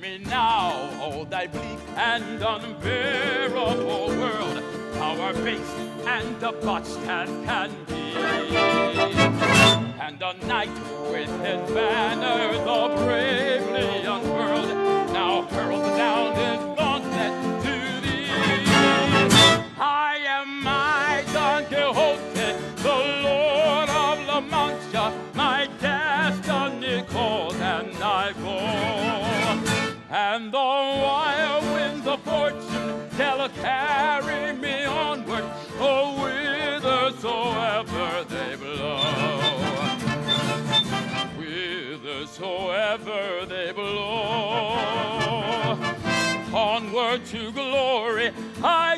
me now, oh, thy bleak and unbearable world, how base and debauched as can be. And a knight with his banner, the bravely unfurled, now hurls down his gauntlet to thee. I am my Don Quixote, the Lord of La Mancha, my destiny calls and I go. And the wild winds of fortune shall carry me onward, oh, whithersoever they blow. Whithersoever they blow. Onward to glory I